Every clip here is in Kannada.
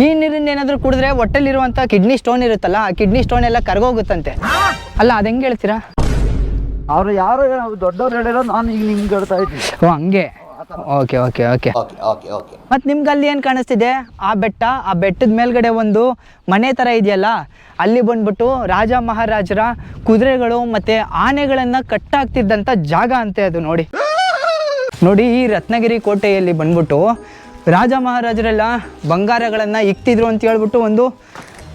ಈ ನೀರಿಂದ ಏನಾದರೂ ಕುಡಿದ್ರೆ ಹೊಟ್ಟೆಲಿರುವಂಥ ಕಿಡ್ನಿ ಸ್ಟೋನ್ ಇರುತ್ತಲ್ಲ, ಆ ಕಿಡ್ನಿ ಸ್ಟೋನ್ ಎಲ್ಲ ಕರಗೋಗುತ್ತಂತೆ. ಅಲ್ಲ ಅದು ಹೆಂಗೆ ಹೇಳ್ತೀರಾ? ಅವ್ರು ಯಾರು ದೊಡ್ಡವ್ರು ಹೇಳಿರೋ ನಾನು ಈಗ ನಿಮ್ಗೆ ಹೇಳ್ತಾ ಇದ್ದೀನಿ. ಓ ಹಂಗೆ. ಓಕೆ ಓಕೆ ಓಕೆ ಮತ್ತು ನಿಮ್ಗೆ ಅಲ್ಲಿ ಏನು ಕಾಣಿಸ್ತಿದೆ? ಆ ಬೆಟ್ಟದ ಮೇಲ್ಗಡೆ ಒಂದು ಮನೆ ಥರ ಇದೆಯಲ್ಲ, ಅಲ್ಲಿ ಬಂದ್ಬಿಟ್ಟು ರಾಜ ಮಹಾರಾಜರ ಕುದುರೆಗಳು ಮತ್ತು ಆನೆಗಳನ್ನು ಕಟ್ಟಾಗ್ತಿದ್ದಂಥ ಜಾಗ ಅಂತೆ ಅದು. ನೋಡಿ ಈ ರತ್ನಗಿರಿ ಕೋಟೆಯಲ್ಲಿ ಬಂದ್ಬಿಟ್ಟು ರಾಜ ಮಹಾರಾಜರೆಲ್ಲ ಬಂಗಾರಗಳನ್ನು ಇಕ್ತಿದ್ರು ಅಂತ ಹೇಳ್ಬಿಟ್ಟು ಒಂದು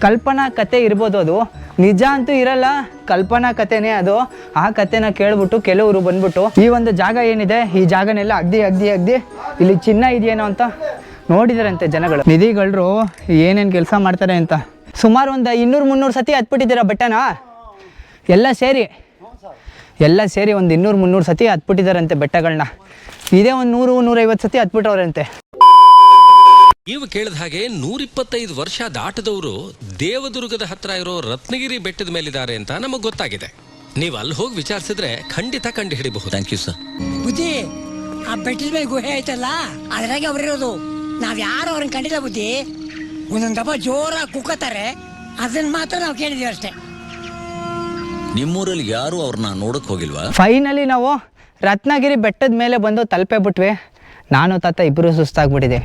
ಕಲ್ಪನಾ ಕತೆ ಇರ್ಬೋದು. ಅದು ನಿಜ ಅಂತೂ ಇರಲ್ಲ, ಕಲ್ಪನಾ ಕಥೆನೇ ಅದು. ಆ ಕಥೆನ ಕೇಳ್ಬಿಟ್ಟು ಕೆಲವರು ಬಂದ್ಬಿಟ್ಟು ಈ ಒಂದು ಜಾಗ ಏನಿದೆ, ಈ ಜಾಗನೆಲ್ಲ ಅಗ್ದಿ ಇಲ್ಲಿ ಚಿನ್ನ ಇದೆಯೇನೋ ಅಂತ ನೋಡಿದಾರಂತೆ ಜನಗಳು. ನಿಧಿಗಳರು ಏನೇನು ಕೆಲಸ ಮಾಡ್ತಾರೆ ಅಂತ. ಸುಮಾರು ಒಂದು 200-300 ಸತಿ ಹತ್ಬಿಟ್ಟಿದ್ದೀರಾ ಬೆಟ್ಟನ? ಎಲ್ಲ ಸೇರಿ ಒಂದು 200-300 ಸತಿ ಹತ್ಬಿಟ್ಟಿದ್ದಾರಂತೆ ಬೆಟ್ಟಗಳನ್ನ. ಇದೇ ಒಂದು 100-150 ಸತಿ ಹತ್ಬಿಟ್ಟವ್ರಂತೆ. ನೀವು ಕೇಳಿದ ಹಾಗೆ 125 ವರ್ಷ ದಾಟದವರು ದೇವದುರ್ಗದ ಹತ್ರ ಇರೋ ರತ್ನಗಿರಿ ಬೆಟ್ಟದ ಮೇಲಿದ್ದಾರೆ ಅಂತ ನಮಗ್ ಗೊತ್ತಾಗಿದೆ. ನೀವು ಅಲ್ಲಿ ಹೋಗಿ ವಿಚಾರಿಸಿದ್ರೆ ಖಂಡಿತ ಕಂಡು ಹಿಡಿಬಹುದು. Thank you sir. ಬುದ್ಧಿ, ಆ ಬೆಟ್ಟದ ಮೇಲೆ ಗುಹೆ ಐತಲ್ಲ, ಅದ್ರಾಗೆ ಅವ್ರಿರೋದು. ನಾವ್ ಯಾರು ಅವ್ರನ್ನ ಕಂಡಿಲ್ಲ ಬುದ್ಧಿ. ಒಂದೊಂದ್ ದಪ್ಪ ಜೋರಾಗಿ ಕುಕ್ಕತ್ತಾರೆ, ಅದನ್ನ ಮಾತ್ರ ನಾವು ಕೇಳಿದೀವಿ ಅಷ್ಟೇ. ನಿಮ್ಮೂರಲ್ಲಿ ಯಾರು ಅವ್ರನ್ನ ನೋಡಕ್ ಹೋಗಿಲ್ವಾ? ಫೈನಲಿ ನಾವು ರತ್ನಗಿರಿ ಬೆಟ್ಟದ ಮೇಲೆ ಬಂದು ತಲುಪೇ ಬಿಟ್ವಿ. ನಾನು ತಾತ ಇಬ್ಬರು ಸುಸ್ತಾಗ್ಬಿಟ್ಟಿದೆ.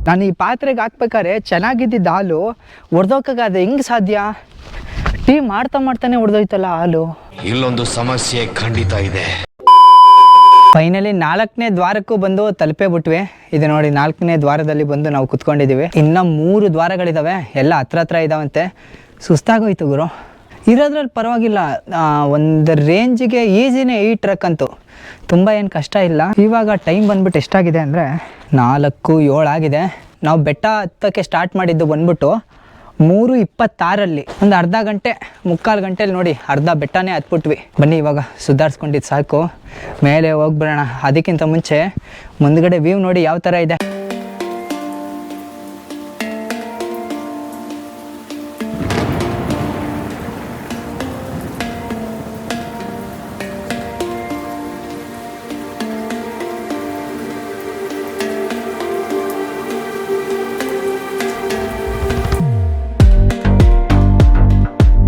ನಾನು ಈ ಪಾತ್ರೆಗೆ ಹಾಕ್ಬೇಕಾದ್ರೆ ಚೆನ್ನಾಗಿದ್ದಿದ್ದ ಹಾಲು ಒಡೆದೋಕ್ಕಾಗದೆ ಹೆಂಗೆ ಸಾಧ್ಯ? ಟೀ ಮಾಡ್ತಾನೆ ಒಡೆದೋಯ್ತಲ್ಲ ಹಾಲು. ಇಲ್ಲೊಂದು ಸಮಸ್ಯೆ ಖಂಡಿತ ಇದೆ. ಫೈನಲಿ 4ನೇ ದ್ವಾರಕ್ಕೂ ಬಂದು ತಲುಪೇ ಬಿಟ್ವಿ. ಇದು ನೋಡಿ 4ನೇ ದ್ವಾರದಲ್ಲಿ ಬಂದು ನಾವು ಕುತ್ಕೊಂಡಿದ್ದೀವಿ. ಇನ್ನು 3 ದ್ವಾರಗಳಿದ್ದಾವೆ, ಎಲ್ಲ ಹತ್ರ ಇದ್ದಾವಂತೆ. ಸುಸ್ತಾಗೋಯ್ತು ಗುರು. ಇರೋದ್ರಲ್ಲಿ ಪರವಾಗಿಲ್ಲ, ಒಂದು ರೇಂಜಿಗೆ ಈಸಿನೇ ಈ ಟ್ರಕ್ ಅಂತೂ. ತುಂಬ ಏನು ಕಷ್ಟ ಇಲ್ಲ. ಇವಾಗ ಟೈಮ್ ಬಂದ್ಬಿಟ್ಟು ಎಷ್ಟಾಗಿದೆ ಅಂದರೆ 4:07 ಆಗಿದೆ. ನಾವು ಬೆಟ್ಟ ಹತ್ತಕ್ಕೆ ಸ್ಟಾರ್ಟ್ ಮಾಡಿದ್ದು ಬಂದ್ಬಿಟ್ಟು 3:26 ಒಂದು ಅರ್ಧ ಗಂಟೆ 3/4 ಗಂಟೆಲಿ ನೋಡಿ ಅರ್ಧ ಬೆಟ್ಟನೇ ಹತ್ಬಿಟ್ವಿ. ಬನ್ನಿ ಇವಾಗ ಸುಧಾರಿಸ್ಕೊಂಡಿದ್ದು ಸಾಕು, ಮೇಲೆ ಹೋಗ್ಬಿಡೋಣ. ಅದಕ್ಕಿಂತ ಮುಂಚೆ ಮುಂದ್ಗಡೆ ವ್ಯೂ ನೋಡಿ ಯಾವ ಥರ ಇದೆ.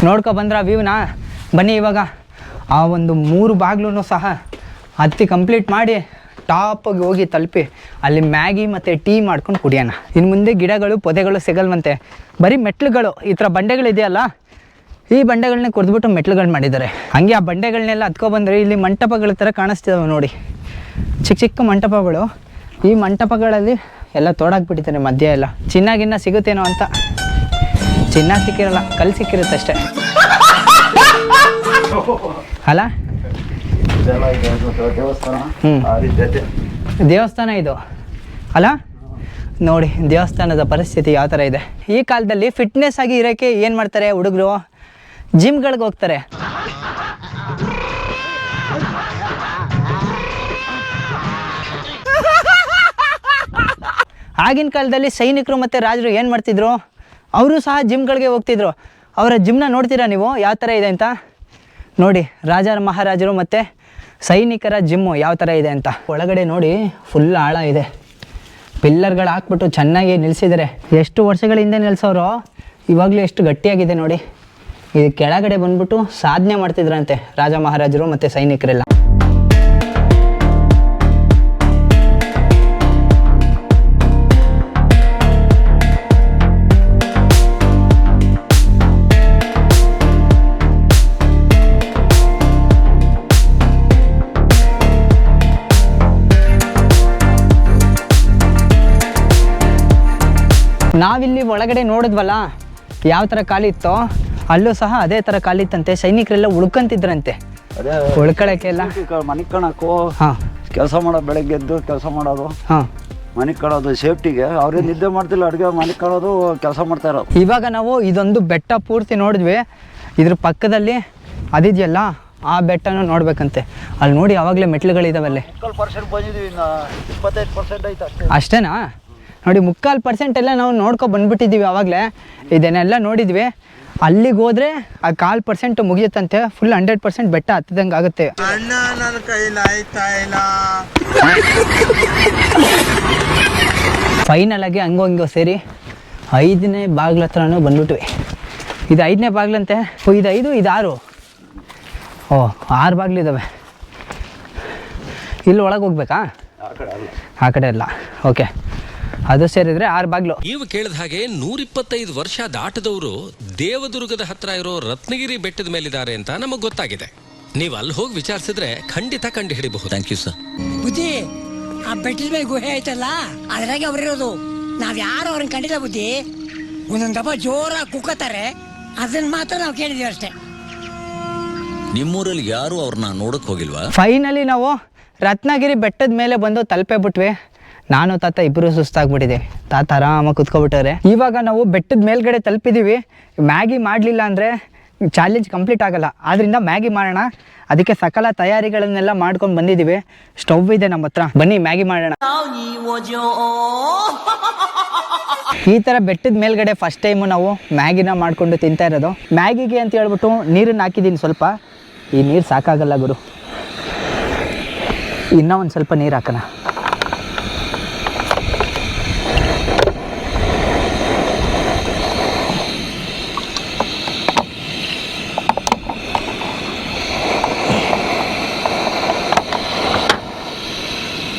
ನೋಡ್ಕೊ ಬಂದ್ರ ವ್ಯೂನ. ಬನ್ನಿ ಇವಾಗ ಆ ಒಂದು 3 ಬಾಗ್ಲೂ ಸಹ ಹತ್ತಿ ಕಂಪ್ಲೀಟ್ ಮಾಡಿ ಟಾಪಿಗೆ ಹೋಗಿ ತಲುಪಿ ಅಲ್ಲಿ ಮ್ಯಾಗಿ ಮತ್ತು ಟೀ ಮಾಡ್ಕೊಂಡು ಕುಡಿಯೋಣ. ಇನ್ನು ಮುಂದೆ ಗಿಡಗಳು ಪೊದೆಗಳು ಸಿಗಲ್ವಂತೆ, ಬರೀ ಮೆಟ್ಲುಗಳು. ಈ ಥರ ಬಂಡೆಗಳಿದೆಯಲ್ಲ, ಈ ಬಂಡೆಗಳನ್ನ ಕುಡಿದ್ಬಿಟ್ಟು ಮೆಟ್ಲುಗಳು ಮಾಡಿದ್ದಾರೆ. ಹಾಗೆ ಆ ಬಂಡೆಗಳನ್ನೆಲ್ಲ ಹತ್ಕೊಬಂದರೆ ಇಲ್ಲಿ ಮಂಟಪಗಳ ಥರ ಕಾಣಿಸ್ತಿದ್ದಾವೆ ನೋಡಿ, ಚಿಕ್ಕ ಮಂಟಪಗಳು. ಈ ಮಂಟಪಗಳಲ್ಲಿ ಎಲ್ಲ ತೋಡಾಕ್ಬಿಟ್ಟಿದ್ದಾರೆ ಮಧ್ಯ ಎಲ್ಲ. ಚಿನ್ನ ಸಿಗುತ್ತೇನೋ ಅಂತ. ಚಿನ್ನ ಸಿಕ್ಕಿರಲ್ಲ, ಕಲ್ಲು ಸಿಕ್ಕಿರುತ್ತೆ ಅಷ್ಟೇ ಅಲ್ಲ. ದೇವಸ್ಥಾನ ಇದು ಅಲ್ಲ. ನೋಡಿ ದೇವಸ್ಥಾನದ ಪರಿಸ್ಥಿತಿ ಯಾವ ಥರ ಇದೆ. ಈ ಕಾಲದಲ್ಲಿ ಫಿಟ್ನೆಸ್ ಆಗಿ ಇರೋಕ್ಕೆ ಏನು ಮಾಡ್ತಾರೆ ಹುಡುಗರು? ಜಿಮ್ಗಳಿಗೆ ಹೋಗ್ತಾರೆ. ಆಗಿನ ಕಾಲದಲ್ಲಿ ಸೈನಿಕರು ಮತ್ತು ರಾಜರು ಏನು ಮಾಡ್ತಿದ್ರು? ಅವರು ಸಹ ಜಿಮ್ಗಳಿಗೆ ಹೋಗ್ತಿದ್ರು. ಅವರ ಜಿಮ್ನ ನೋಡ್ತೀರಾ ನೀವು ಯಾವ ಥರ ಇದೆ ಅಂತ? ನೋಡಿ ರಾಜ ಮಹಾರಾಜರು ಮತ್ತು ಸೈನಿಕರ ಜಿಮ್ಮು ಯಾವ ಥರ ಇದೆ ಅಂತ. ಒಳಗಡೆ ನೋಡಿ ಫುಲ್ ಆಳ ಇದೆ. ಪಿಲ್ಲರ್ಗಳು ಹಾಕ್ಬಿಟ್ಟು ಚೆನ್ನಾಗಿ ನಿಲ್ಲಿಸಿದ್ದಾರೆ. ಎಷ್ಟು ವರ್ಷಗಳ ಹಿಂದೆ ನಿಲ್ಲಿಸೋರು ಇವಾಗಲೂ ಎಷ್ಟು ಗಟ್ಟಿಯಾಗಿದೆ ನೋಡಿ. ಇದು ಕೆಳಗಡೆ ಬಂದ್ಬಿಟ್ಟು ಸಾಧನೆ ಮಾಡ್ತಿದ್ರಂತೆ ರಾಜ ಮಹಾರಾಜರು ಮತ್ತು ಸೈನಿಕರೆಲ್ಲ. ನಾವಿಲ್ಲಿ ಒಳಗಡೆ ನೋಡಿದ್ವಲ್ಲ ಯಾವ ಥರ ಕಾಲಿತ್ತೋ, ಅಲ್ಲೂ ಸಹ ಅದೇ ಥರ ಕಾಲಿತ್ತಂತೆ. ಸೈನಿಕರೆಲ್ಲ ಉಳ್ಕೊಂತಿದ್ರಂತೆ. ಉಳ್ಕೊಳ್ಳೋಕ್ಕೆಲ್ಲ ಮನೆ ಕಣಕ್ಕೂ ಹಾಂ ಕೆಲಸ ಮಾಡೋದು, ಬೆಳಗ್ಗೆ ಎದ್ದು ಕೆಲಸ ಮಾಡೋದು, ಹಾಂ ಮನೆ ಕಳೋದು ಸೇಫ್ಟಿಗೆ. ಅವ್ರೇ ನಿದ್ದೆ ಮಾಡ್ತಿಲ್ಲ, ಅಡುಗೆ ಮನೆ ಕಳೋದು ಕೆಲಸ ಮಾಡ್ತಾ ಇರೋದು. ಇವಾಗ ನಾವು ಇದೊಂದು ಬೆಟ್ಟ ಪೂರ್ತಿ ನೋಡಿದ್ವಿ. ಇದ್ರ ಪಕ್ಕದಲ್ಲಿ ಅದಿದೆಯಲ್ಲ ಆ ಬೆಟ್ಟನೂ ನೋಡ್ಬೇಕಂತೆ. ಅಲ್ಲಿ ನೋಡಿ ಆವಾಗಲೇ ಮೆಟ್ಲುಗಳಿದಾವಲ್ಲಿ. 40% ಬಂದಿದ್ದೀವಿ, ಇನ್ನು 25% ಐತೆ ಅಷ್ಟೇ. ಅಷ್ಟೇನಾ? ನೋಡಿ 3/4% ಎಲ್ಲ ನಾವು ನೋಡ್ಕೊ ಬಂದ್ಬಿಟ್ಟಿದ್ದೀವಿ ಆವಾಗಲೇ. ಇದನ್ನೆಲ್ಲ ನೋಡಿದ್ವಿ. ಅಲ್ಲಿಗೆ ಹೋದರೆ ಆ 1/4% ಮುಗಿಯುತ್ತಂತೆ. ಫುಲ್ 100% ಬೆಟ್ಟ ಹತ್ತದಂಗೆ ಆಗುತ್ತೆ. ಅಣ್ಣ ನನ್ನ ಕೈಲಿ ಆಯ್ತಾ ಇಲ್ಲ. ಫೈನಲ್ ಆಗಿ ಹಂಗೋ ಹಿಂಗೋ ಸೇರಿ 5ನೇ ಬಾಗ್ಲ ಹತ್ರನೂ ಬಂದ್ಬಿಟ್ವಿ. ಇದು 5ನೇ ಬಾಗ್ಲಂತೆ. ಇದು 5, ಇದು 6. ಓ 6 ಬಾಗ್ಲಿದ್ದಾವೆ. ಇಲ್ಲಿ ಒಳಗೆ ಹೋಗ್ಬೇಕಾ? ಆ ಕಡೆ ಅಲ್ಲ. ಓಕೆ, ಅದು ಸೇರಿದ್ರೆ 6 ಬಾಗ್ಲು. ನೀವು ಕೇಳಿದ ಹಾಗೆ 125 ವರ್ಷ ದಾಟದವರು ದೇವದುರ್ಗದ ಹತ್ರ ಇರೋ ರತ್ನಗಿರಿ ಬೆಟ್ಟದ ಮೇಲಿದ್ದಾರೆ ಅಂತ ನಮಗೆ ಗೊತ್ತಾಗಿದೆ. ನೀವು ಅಲ್ಲಿ ಹೋಗಿ ವಿಚಾರಿಸಿದ್ರೆ ಖಂಡಿತ ಕಂಡು ಹಿಡಿಬಹುದು. Thank you sir. ಬುದ್ಧಿ, ಆ ಬೆಟ್ಟದ ಮೇಲೆ ಗುಹೆ ಐತಲ್ಲ ಅದ್ರಾಗೆ ಅವ್ರಿರೋದು. ನಾವ್ ಯಾರು ಅವ್ರನ್ನ ಕಂಡಿಲ್ಲ ಬುದ್ಧಿ. ಒಂದೊಂದ್ ದಪ್ಪ ಜೋರಾಗಿ ಕುಕ್ಕತ್ತಾರೆ, ಅದನ್ನ ಮಾತ್ರ ನಾವು ಕೇಳಿದೀವಿ ಅಷ್ಟೇ. ನಿಮ್ಮೂರಲ್ಲಿ ಯಾರು ಅವ್ರನ್ನ ನೋಡಕ್ ಹೋಗಿಲ್ವಾ? ಫೈನಲಿ ನಾವು ರತ್ನಗಿರಿ ಬೆಟ್ಟದ ಮೇಲೆ ಬಂದು ತಲುಪೇ ಬಿಟ್ವಿ. ನಾನು ತಾತ ಇಬ್ಬರು ಸುಸ್ತಾಗ್ಬಿಟ್ಟಿದೆ. ತಾತ ಆರಾಮಾಗಿ ಕುತ್ಕೊಬಿಟ್ಟವ್ರೆ. ಇವಾಗ ನಾವು ಬೆಟ್ಟದ ಮೇಲ್ಗಡೆ ತಲುಪಿದ್ದೀವಿ. ಮ್ಯಾಗಿ ಮಾಡಲಿಲ್ಲ ಅಂದರೆ ಚಾಲೆಂಜ್ ಕಂಪ್ಲೀಟ್ ಆಗಲ್ಲ. ಆದ್ದರಿಂದ ಮ್ಯಾಗಿ ಮಾಡೋಣ. ಅದಕ್ಕೆ ಸಕಲ ತಯಾರಿಗಳನ್ನೆಲ್ಲ ಮಾಡ್ಕೊಂಡು ಬಂದಿದ್ದೀವಿ. ಸ್ಟವ್ ಇದೆ ನಮ್ಮ ಹತ್ರ, ಬನ್ನಿ ಮ್ಯಾಗಿ ಮಾಡೋಣ. ಈ ಥರ ಬೆಟ್ಟದ ಮೇಲ್ಗಡೆ ಫಸ್ಟ್ ಟೈಮು ನಾವು ಮ್ಯಾಗಿನ ಮಾಡಿಕೊಂಡು ತಿಂತಾ ಇರೋದು. ಮ್ಯಾಗಿಗೆ ಅಂತ ಹೇಳ್ಬಿಟ್ಟು ನೀರನ್ನು ಹಾಕಿದ್ದೀನಿ ಸ್ವಲ್ಪ. ಈ ನೀರು ಸಾಕಾಗಲ್ಲ ಗುರು, ಇನ್ನೂ ಒಂದು ಸ್ವಲ್ಪ ನೀರು ಹಾಕೋಣ.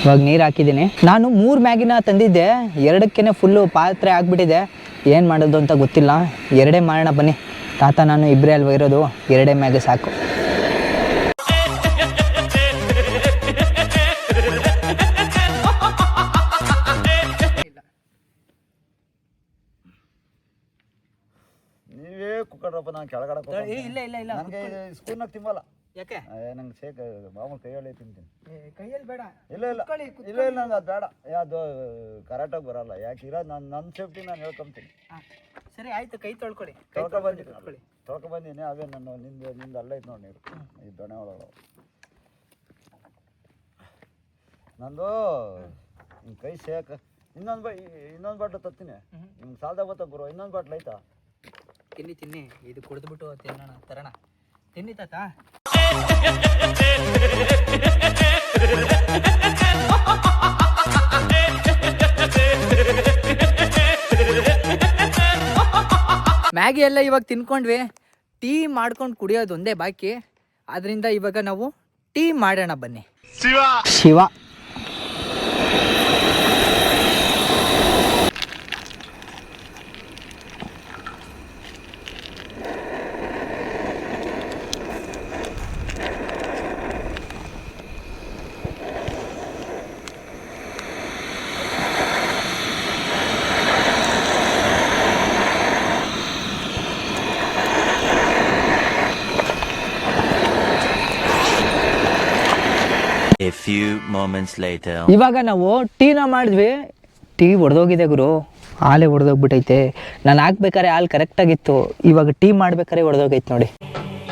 ಇವಾಗ ನೀರು ಹಾಕಿದ್ದೀನಿ. ನಾನು 3 ಮ್ಯಾಗಿನ ತಂದಿದ್ದೆ, 2ಕ್ಕೇ ಫುಲ್ಲು ಪಾತ್ರೆ ಆಗಿಬಿಟ್ಟಿದೆ. ಏನು ಮಾಡೋದು ಅಂತ ಗೊತ್ತಿಲ್ಲ. 2 ಮಾಡೋಣ ಬನ್ನಿ. ತಾತ ನಾನು ಇಬ್ಬರೇ ಅಲ್ವ ಇರೋದು, 2 ಮ್ಯಾಗಿ ಸಾಕು. ನೀವೇ ಕುಕ್ಕಡ್ರಪ್ಪ, ನಾನು ಕೆಳಗಡೆ ಇಲ್ಲ ಇಲ್ಲ ಇಲ್ಲ, ನನಗೆ ಸ್ಪೂನಾಗ ತಿಂಬಲ್ಲ. ಯಾಕೆ? ನಂಗೆ ಶೇಕ್ ಮಾಮೂಲು ಕೈಯಲ್ಲೇ ತಿಂತೀನಿ. ಕೈಯಲ್ಲಿ ಬೇಡ. ಇಲ್ಲ ಇಲ್ಲ ಇಲ್ಲ ಇಲ್ಲ, ನಂಗೆ ಅದು ಬೇಡ. ಅದು ಕರೆಕ್ಟಾಗಿ ಬರಲ್ಲ. ಯಾಕೆ ಇರೋದು ನನ್ನ ಸೇಫ್ಟಿ ನಾನು ಹೇಳ್ಕೊಂತೀನಿ. ಸರಿ ಆಯ್ತು, ಕೈ ತೊಳ್ಕೊಳ್ಳಿ. ತೊಳ್ಕೊಬಂದಿನಿ. ಅವೇ ನಾನು ನಿಂದು ಅಲ್ಲೇ ಐತೆ ನೋಡಿ ನೀರು, ಈ ದೊಣೆ ಒಳಗೆ. ನಂದು ನಿಮ್ಮ ಕೈ ಶೇಕ್. ಇನ್ನೊಂದು ಬಾಟ್ಲು ತತ್ತೀನಿ. ನಿಮ್ಗೆ ಸಾಲ್ದ ಬತ್ತ ಗುರು, ಇನ್ನೊಂದು ಬಾಟ್ಲು ಐತಾ? ತಿನ್ನಿ, ಇದು ಕುಡಿದ್ಬಿಟ್ಟು ತಿನ್ನೋಣ, ತರೋಣ. ತಿನ್ನಿ ತಾತ. ಮ್ಯಾಗಿ ಎಲ್ಲ ಇವಾಗ ತಿನ್ಕೊಂಡ್ವಿ. ಟೀ ಮಾಡ್ಕೊಂಡು ಕುಡಿಯೋದು ಒಂದೇ ಬಾಕಿ. ಅದರಿಂದ ಇವಾಗ ನಾವು ಟೀ ಮಾಡೋಣ ಬನ್ನಿ. Shiva A few moments later. ಇವಾಗ ನಾವು ಟೀನ ಮಾಡಿದ್ವಿ. ಟೀ ಒಡೆದೋಗಿದೆ ಗುರು, ಹಾಲೇ ಒಡೆದೋಗ್ಬಿಟ್ಟೈತೆ. ನಾನು ಹಾಕ್ಬೇಕಾರೆ ಹಾಲು ಕರೆಕ್ಟಾಗಿತ್ತು, ಇವಾಗ ಟೀ ಮಾಡ್ಬೇಕಾರೆ ಒಡೆದೋಗೈತೆ ನೋಡಿ.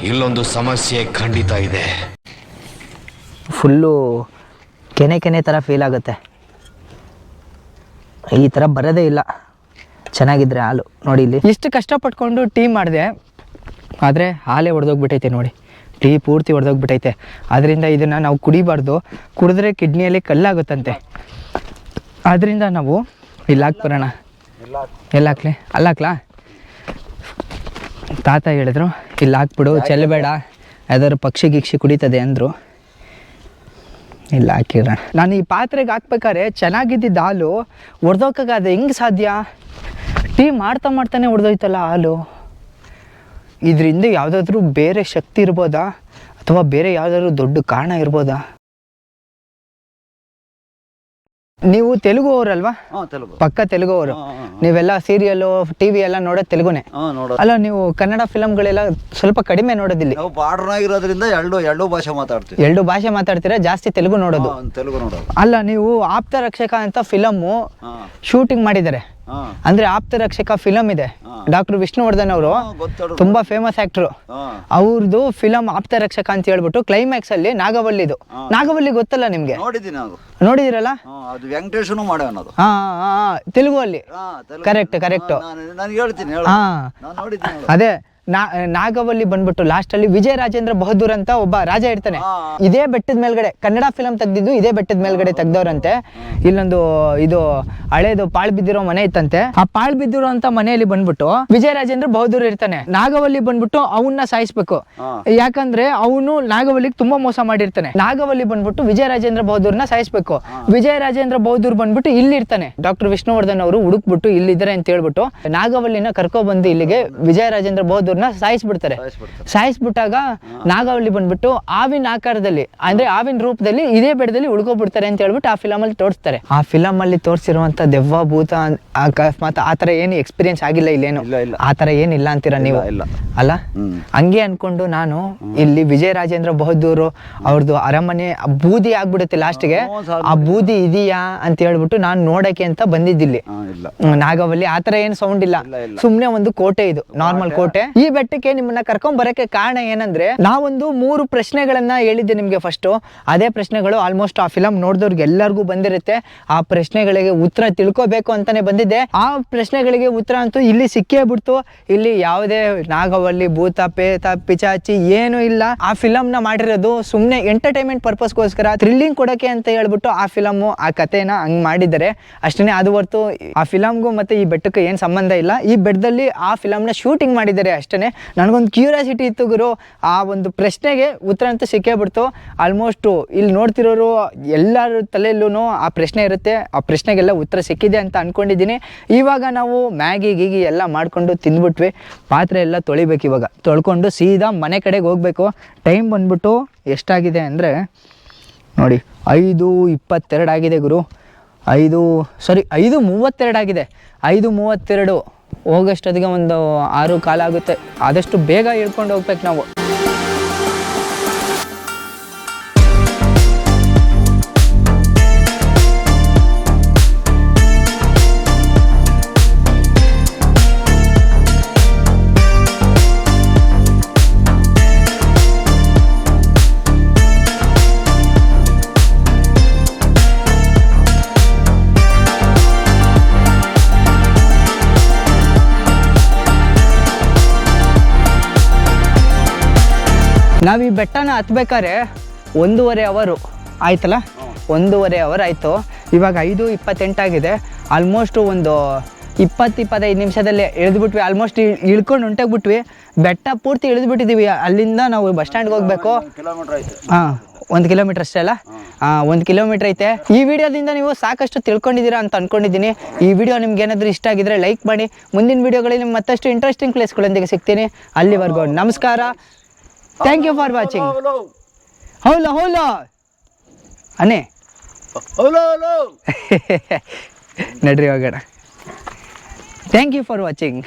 ಇಲ್ಲೊಂದು ಸಮಸ್ಯೆ ಖಂಡಿತ ಇದೆ. ಫುಲ್ಲು ಕೆನೆ ಥರ ಫೀಲ್ ಆಗುತ್ತೆ. ಈ ಥರ ಬರೋದೇ ಇಲ್ಲ ಚೆನ್ನಾಗಿದ್ರೆ ಹಾಲು. ನೋಡಿ ಇಲ್ಲಿ ಇಷ್ಟು ಕಷ್ಟಪಟ್ಕೊಂಡು ಟೀ ಮಾಡಿದೆ, ಆದರೆ ಹಾಲೇ ಒಡೆದೋಗ್ಬಿಟ್ಟೈತೆ ನೋಡಿ. ಟೀ ಪೂರ್ತಿ ಒಡೆದೋಗ್ಬಿಟ್ಟೈತೆ. ಅದರಿಂದ ಇದನ್ನು ನಾವು ಕುಡಿಬಾರ್ದು, ಕುಡಿದ್ರೆ ಕಿಡ್ನಿಯಲ್ಲಿ ಕಲ್ಲಾಗುತ್ತಂತೆ. ಆದ್ದರಿಂದ ನಾವು ಇಲ್ಲಿ ಹಾಕ್ಬರೋಣ. ಎಲ್ಲ ಹಾಕ್ಲಿ? ಅಲ್ಲಾಕ್ಲಾ? ತಾತ ಹೇಳಿದ್ರು ಇಲ್ಲಿ ಹಾಕ್ಬಿಡು, ಚೆಲ್ಲಬೇಡ, ಯಾವ್ದಾದ್ರು ಪಕ್ಷಿ ಗಿಕ್ಷಿ ಕುಡಿತದೆ ಅಂದರು. ಇಲ್ಲ ಹಾಕಿರೋಣ. ನಾನು ಈ ಪಾತ್ರೆಗೆ ಹಾಕ್ಬೇಕಾದ್ರೆ ಚೆನ್ನಾಗಿದ್ದಿದ್ದ ಹಾಲು ಒಡೆದೋಕ್ಕಾಗದೆ ಹೆಂಗೆ ಸಾಧ್ಯ? ಟೀ ಮಾಡ್ತಾನೆ ಒಡೆದೋಯ್ತಲ್ಲ ಹಾಲು. ಇದರಿಂದ ಯಾವುದಾದ್ರೂ ಬೇರೆ ಶಕ್ತಿ ಇರ್ಬೋದಾ, ಅಥವಾ ಬೇರೆ ಯಾವುದಾದ್ರೂ ದೊಡ್ಡ ಕಾರಣ ಇರ್ಬೋದಾ? ನೀವು ತೆಲುಗು ಅವರಲ್ವಾ? ತೆಲುಗು, ಪಕ್ಕ ತೆಲುಗು ಅವರು. ನೀವೆಲ್ಲ ಸೀರಿಯಲ್ಲು ಟಿವಿ ಎಲ್ಲ ನೋಡೋದು ತೆಲುಗುನೇ ಅಲ್ಲ? ನೀವು ಕನ್ನಡ ಫಿಲಮ್ಗಳೆಲ್ಲ ಸ್ವಲ್ಪ ಕಡಿಮೆ ನೋಡೋದಿಲ್ಲ. ನಾವು ಬಾರ್ಡರ್ನಾಗಿರೋದ್ರಿಂದ ಎರಡು ಭಾಷೆ ಮಾತಾಡ್ತೀವಿ. 2 ಭಾಷೆ ಮಾತಾಡ್ತೀರಾ, ಜಾಸ್ತಿ ತೆಲುಗು ನೋಡೋದು. ತೆಲುಗು ನೋಡೋದು ಅಲ್ಲ, ನೀವು ಆಪ್ತ ರಕ್ಷಕ ಅಂತ ಫಿಲಮ್ಮು ಶೂಟಿಂಗ್ ಮಾಡಿದ್ದಾರೆ. ಅಂದ್ರೆ ಆಪ್ತ ರಕ್ಷಕ ಫಿಲಮ್ ಇದೆ, ಡಾಕ್ಟರ್ ವಿಷ್ಣುವರ್ಧನ್ ಅವರು ತುಂಬಾ ಫೇಮಸ್ ಆಕ್ಟರ್. ಅವ್ರದ್ದು ಫಿಲಮ್ ಆಪ್ತ ರಕ್ಷಕ ಅಂತ ಹೇಳ್ಬಿಟ್ಟು ಕ್ಲೈಮ್ಯಾಕ್ಸ್ ಅಲ್ಲಿ ನಾಗವಲ್ಲಿ ಗೊತ್ತಲ್ಲ ನಿಮ್ಗೆ? ನೋಡಿದಿರಲ್ಲ? ಅದು ವೆಂಕಟೇಶನು ಮಾಡೋ ಅನ್ನೋದು. ತೆಲುಗು ಅಲ್ಲಿ ಕರೆಕ್ಟ್. ನಾನು ಹೇಳ್ತೀನಿ, ಅದೇ ನಾಗವಲ್ಲಿ ಬಂದ್ಬಿಟ್ಟು ಲಾಸ್ಟ್ ಅಲ್ಲಿ ವಿಜಯ ರಾಜೇಂದ್ರ ಬಹದ್ದೂರ್ ಅಂತ ಒಬ್ಬ ರಾಜ ಇರ್ತಾನೆ. ಇದೇ ಬೆಟ್ಟದ ಮೇಲ್ಗಡೆ ಕನ್ನಡ ಫಿಲಂ ತೆಗ್ದಿದ್ದು ಇದೇ ಬೆಟ್ಟದ ಮೇಲ್ಗಡೆ ತೆಗ್ದವ್ರಂತೆ. ಇಲ್ಲೊಂದು ಇದು ಹಳೇದು ಪಾಳ್ ಬಿದ್ದಿರೋ ಮನೆ ಇತ್ತಂತೆ. ಆ ಪಾಳ್ ಬಿದ್ದಿರೋ ಅಂತ ಮನೆಯಲ್ಲಿ ಬಂದ್ಬಿಟ್ಟು ವಿಜಯ ರಾಜೇಂದ್ರ ಬಹದ್ದೂರ್ ಇರ್ತಾನೆ. ನಾಗವಲ್ಲಿ ಬಂದ್ಬಿಟ್ಟು ಅವನ್ನ ಸಾಯಿಸ್ಬೇಕು, ಯಾಕಂದ್ರೆ ಅವನು ನಾಗವಲ್ಲಿಗೆ ತುಂಬಾ ಮೋಸ ಮಾಡಿರ್ತಾನೆ. ನಾಗವಲ್ಲಿ ಬಂದ್ಬಿಟ್ಟು ವಿಜಯ ರಾಜೇಂದ್ರ ಬಹದ್ದೂರ್ನ ಸಾಯಿಸ್ಬೇಕು. ವಿಜಯ ರಾಜೇಂದ್ರ ಬಹದ್ದೂರ್ ಬಂದ್ಬಿಟ್ಟು ಇಲ್ಲಿ ಇರ್ತಾನೆ. ಡಾಕ್ಟರ್ ವಿಷ್ಣುವರ್ಧನ್ ಅವರು ಹುಡುಕ್ಬಿಟ್ಟು ಇಲ್ಲಿದ್ದಾರೆ ಅಂತ ಹೇಳ್ಬಿಟ್ಟು ನಾಗವಲ್ಲಿನ ಕರ್ಕೊಬಂದು ಇಲ್ಲಿಗೆ ವಿಜಯ ರಾಜೇಂದ್ರ ಬಹದ್ದೂರ್ನ ಸಾಯಿಸ್ಬಿಡ್ತಾರೆ. ಸಾಯಿಸ್ಬಿಟ್ಟಾಗ ನಾಗವಲ್ಲಿ ಬಂದ್ಬಿಟ್ಟು ಆವಿನ ಆಕಾರದಲ್ಲಿ ಅಂದ್ರೆ ಆವಿನ ರೂಪದಲ್ಲಿ ಇದೇ ಬೆಟ್ಟದಲ್ಲಿ ಉಳ್ಕೊಬಿಡ್ತಾರೆ ಅಂತ ಹೇಳ್ಬಿಟ್ಟು ಆ ಫಿಲಮ್ ಅಲ್ಲಿ ತೋರಿಸ್ತಾರೆ. ಆ ಫಿಲಮ್ ಅಲ್ಲಿ ತೋರಿಸಿರುವಂತ ದೆವ್ವ ಭೂತ ಅಕಸ್ಮಾತ್ ಆತರ ಏನು ಎಕ್ಸ್ಪೀರಿಯನ್ಸ್ ಆಗಿಲ್ಲ ಇಲ್ಲೇನು? ಆತರ ಏನಿಲ್ಲ ಅಂತೀರಾ ನೀವು? ಅಲ್ಲ, ಹಂಗೆ ಅನ್ಕೊಂಡು ನಾನು ಇಲ್ಲಿ ವಿಜಯ ರಾಜೇಂದ್ರ ಬಹದ್ದೂರು ಅವ್ರದ್ದು ಅರಮನೆ ಬೂದಿ ಆಗ್ಬಿಡುತ್ತೆ ಲಾಸ್ಟ್ಗೆ. ಆ ಬೂದಿ ಇದೆಯಾ ಅಂತ ಹೇಳ್ಬಿಟ್ಟು ನಾನು ನೋಡಕ್ಕೆ ಅಂತ ಬಂದಿದ್ದಿಲ್ಲಿ ನಾಗವಲ್ಲಿ. ಆತರ ಏನು ಸೌಂಡ್ ಇಲ್ಲ, ಸುಮ್ನೆ ಒಂದು ಕೋಟೆ, ಇದು ನಾರ್ಮಲ್ ಕೋಟೆ. ಈ ಬೆಟ್ಟಕ್ಕೆ ನಿಮ್ಮನ್ನ ಕರ್ಕೊಂಡ್ ಬರಕ್ಕೆ ಕಾರಣ ಏನಂದ್ರೆ ನಾವೊಂದು 3 ಪ್ರಶ್ನೆಗಳನ್ನ ಹೇಳಿದ್ದೆ ನಿಮ್ಗೆ ಫಸ್ಟ್. ಅದೇ ಪ್ರಶ್ನೆಗಳು ಆಲ್ಮೋಸ್ಟ್ ಆ ಫಿಲಂ ನೋಡಿದವ್ರಿಗೆ ಎಲ್ಲರಿಗೂ ಬಂದಿರುತ್ತೆ. ಆ ಪ್ರಶ್ನೆಗಳಿಗೆ ಉತ್ತರ ತಿಳ್ಕೋಬೇಕು ಅಂತಾನೆ ಬಂದಿದ್ದೆ. ಆ ಪ್ರಶ್ನೆಗಳಿಗೆ ಉತ್ತರ ಅಂತೂ ಇಲ್ಲಿ ಸಿಕ್ಕೇ ಬಿಡ್ತು. ಇಲ್ಲಿ ಯಾವುದೇ ನಾಗವಲ್ಲಿ ಭೂತ ಪೇತ ಪಿಚಾಚಿ ಏನು ಇಲ್ಲ. ಆ ಫಿಲಮ್ ನ ಮಾಡಿರೋದು ಸುಮ್ನೆ ಎಂಟರ್ಟೈನ್ಮೆಂಟ್ ಪರ್ಪಸ್ಗೋಸ್ಕರ, ಥ್ರಿಲ್ಲಿಂಗ್ ಕೊಡಕ್ಕೆ ಅಂತ ಹೇಳ್ಬಿಟ್ಟು ಆ ಫಿಲಮ್ ಆ ಕಥೆನ ಹಂಗ್ ಮಾಡಿದ್ದಾರೆ ಅಷ್ಟೇ. ಅದು ಹೊರತು ಆ ಫಿಲಮ್ಗೂ ಮತ್ತೆ ಈ ಬೆಟ್ಟಕ್ಕೆ ಏನ್ ಸಂಬಂಧ ಇಲ್ಲ. ಈ ಬೆಟ್ಟದಲ್ಲಿ ಆ ಫಿಲಮ್ ನ ಶೂಟಿಂಗ್ ಮಾಡಿದ್ದಾರೆ ಅಷ್ಟೇ. ನನಗೊಂದು ಕ್ಯೂರಿಯಾಸಿಟಿ ಇತ್ತು ಗುರು, ಆ ಒಂದು ಪ್ರಶ್ನೆಗೆ ಉತ್ತರ ಅಂತೂ ಸಿಕ್ಕೇ ಬಿಡ್ತು. ಆಲ್ಮೋಸ್ಟ್ ಇಲ್ಲಿ ನೋಡ್ತಿರೋರು ಎಲ್ಲರ ತಲೆಯಲ್ಲೂ ಆ ಪ್ರಶ್ನೆ ಇರುತ್ತೆ. ಆ ಪ್ರಶ್ನೆಗೆಲ್ಲ ಉತ್ತರ ಸಿಕ್ಕಿದೆ ಅಂತ ಅನ್ಕೊಂಡಿದ್ದೀನಿ. ಇವಾಗ ನಾವು ಮ್ಯಾಗಿ ಗೀಗಿ ಎಲ್ಲ ಮಾಡ್ಕೊಂಡು ತಿಂದ್ಬಿಟ್ವಿ. ಪಾತ್ರೆ ಎಲ್ಲ ತೊಳಿಬೇಕು. ಇವಾಗ ತೊಳ್ಕೊಂಡು ಸೀದಾ ಮನೆ ಕಡೆಗೆ ಹೋಗ್ಬೇಕು. ಟೈಮ್ ಬಂದ್ಬಿಟ್ಟು ಎಷ್ಟಾಗಿದೆ ಅಂದರೆ ನೋಡಿ 5:22 ಆಗಿದೆ ಗುರು. 5:32 ಆಗಿದೆ. 5:32 ಹೋಗೋಷ್ಟೊತ್ತಿಗೆ ಒಂದು 6:15 ಆಗುತ್ತೆ. ಆದಷ್ಟು ಬೇಗ ಇಳ್ಕೊಂಡು ಹೋಗ್ಬೇಕು ನಾವು. ನಾವು ಈ ಬೆಟ್ಟನ ಹತ್ಬೇಕಾದ್ರೆ 1.5 ಅವರ್ ಆಯ್ತಲ್ಲ, 1.5 ಅವರ್ ಆಯಿತು. ಇವಾಗ 5:28 ಆಗಿದೆ. ಆಲ್ಮೋಸ್ಟ್ ಒಂದು 20-25 ನಿಮಿಷದಲ್ಲಿ ಇಳಿದ್ಬಿಟ್ವಿ. ಆಲ್ಮೋಸ್ಟ್ ಇಳ್ಕೊಂಡು ಹೊಂಟೋಗ್ಬಿಟ್ವಿ. ಬೆಟ್ಟ ಪೂರ್ತಿ ಇಳಿದ್ಬಿಟ್ಟಿದ್ದೀವಿ. ಅಲ್ಲಿಂದ ನಾವು ಬಸ್ ಸ್ಟ್ಯಾಂಡ್ಗೆ ಹೋಗ್ಬೇಕು. ಹಾಂ, 1 ಕಿಲೋಮೀಟರ್ ಅಷ್ಟೇ ಅಲ್ಲ? 1 ಕಿಲೋಮೀಟರ್ ಐತೆ. ಈ ವಿಡಿಯೋದಿಂದ ನೀವು ಸಾಕಷ್ಟು ತಿಳ್ಕೊಂಡಿದ್ದೀರಾ ಅಂತ ಅನ್ಕೊಂಡಿದ್ದೀನಿ. ಈ ವಿಡಿಯೋ ನಿಮ್ಗೆ ಏನಾದರೂ ಇಷ್ಟ ಆಗಿದ್ರೆ ಲೈಕ್ ಮಾಡಿ. ಮುಂದಿನ ವಿಡಿಯೋಗಳಲ್ಲಿ ಮತ್ತಷ್ಟು ಇಂಟ್ರೆಸ್ಟಿಂಗ್ ಪ್ಲೇಸ್ಗಳೊಂದಿಗೆ ಸಿಗ್ತೀನಿ. ಅಲ್ಲಿವರೆಗೂ ನಮಸ್ಕಾರ. Thank you for watching. ಹೌಲೋ ಅನೇ ನಡ್ರಿ ಹೋಗೋಣ. Thank you for watching.